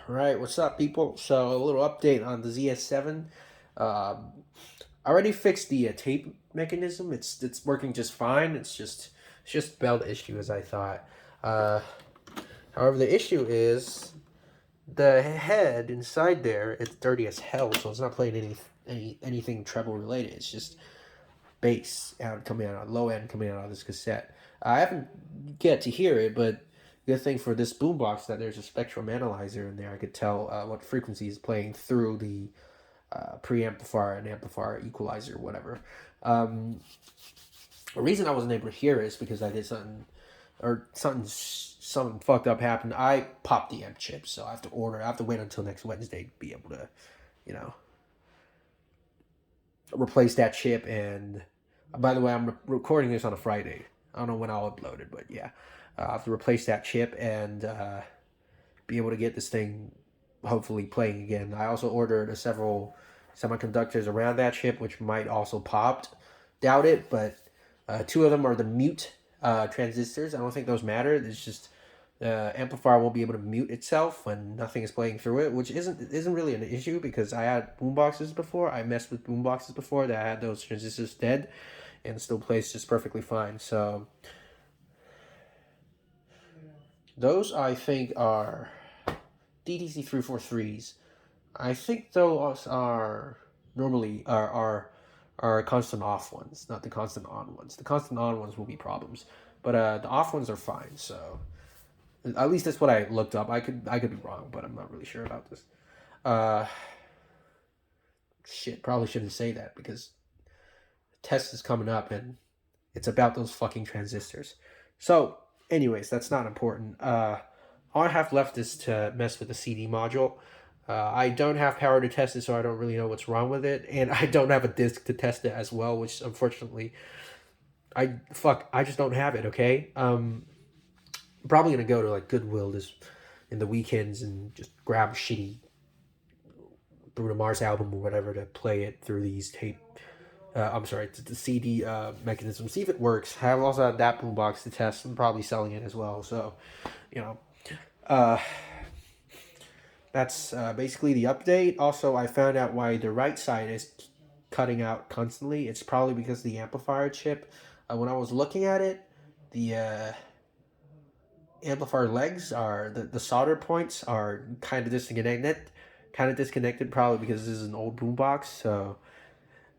Right, what's up, people? So a little update on the ZS-7. I already fixed the tape mechanism. It's working just fine. It's just belt issue as I thought. Uh, However, the issue is the head inside there. It's dirty as hell, so it's not playing anything treble related. It's just bass out coming out, low end coming out of this cassette. I haven't get to hear it, but good thing for this boombox that there's a spectrum analyzer in there. I could tell what frequency is playing through the preamplifier and amplifier equalizer, whatever. Um, the reason I wasn't able to hear it is because I did something, or something fucked up happened. I popped the amp chip, so I have to order. I have to wait until next Wednesday to be able to, you know, replace that chip. And by the way, I'm recording this on a Friday. I don't know when I'll upload it, but yeah, I have to replace that chip and be able to get this thing hopefully playing again. I also ordered several semiconductors around that chip, which might also popped. Doubt it, but two of them are the mute transistors. I don't think those matter. It's just the amplifier won't be able to mute itself when nothing is playing through it, which isn't really an issue because I had boomboxes before. I messed with boomboxes before that had those transistors dead, and still plays just perfectly fine. So those I think are DTC 343s. I think those are normally are constant off ones, not the constant on ones. The constant on ones will be problems, but the off ones are fine. So at least that's what I looked up. I could be wrong, but I'm not really sure about this. Uh, Shit, probably shouldn't say that because the test is coming up and it's about those fucking transistors. So, anyways, that's not important. All I have left is to mess with the CD module. I don't have power to test it, so I don't really know what's wrong with it, and I don't have a disc to test it as well, which unfortunately, I just don't have it. Okay, I'm probably gonna go to like Goodwill this in the weekends and just grab a shitty Bruno Mars album or whatever to play it through these tape. I'm sorry, the CD mechanism. See if it works. I have also had that boombox to test. I'm probably selling it as well. So, you know, uh, that's basically the update. Also, I found out why the right side is cutting out constantly. It's probably because the amplifier chip. When I was looking at it, the amplifier legs are the solder points are kind of disconnected. Probably because this is an old boombox. So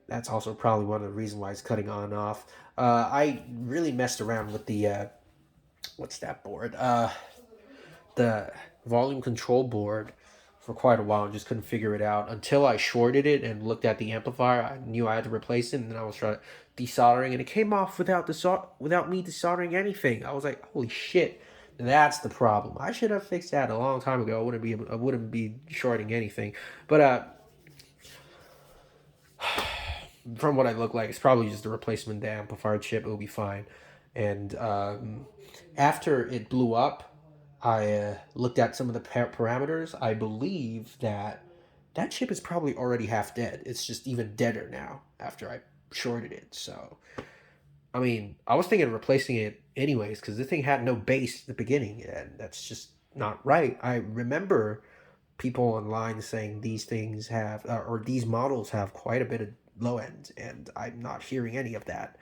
that's also probably one of the reasons why it's cutting on and off. I really messed around with the what's that board? The volume control board for quite a while and just couldn't figure it out until I shorted it and looked at the amplifier. I knew I had to replace it, and then I was trying desoldering, and it came off without without me desoldering anything. I was like, holy shit. That's the problem. I should have fixed that a long time ago. I wouldn't be shorting anything. But from what I look like, it's probably just a replacement the amplifier chip. It'll be fine. And after it blew up, I looked at some of the parameters. I believe that that chip is probably already half dead. It's just even deader now after I shorted it. So, I mean, I was thinking of replacing it anyways because the thing had no bass at the beginning, and that's just not right. I remember people online saying these things have, or these models have quite a bit of low end, and I'm not hearing any of that.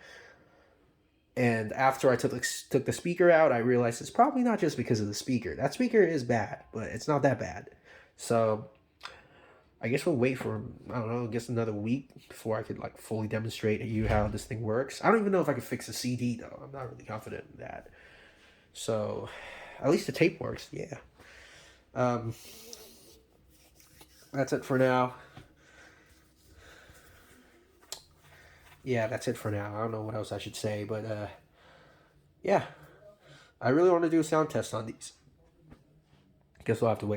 And after I took the speaker out, I realized it's probably not just because of the speaker. That speaker is bad, but it's not that bad. So I guess we'll wait for, I don't know, I guess another week before I could like fully demonstrate to you how this thing works. I don't even know if I could fix the CD though. I'm not really confident in that. So at least the tape works. Yeah. That's it for now. Yeah, that's it for now. I don't know what else I should say, but yeah. I really want to do a sound test on these. Guess we'll have to wait.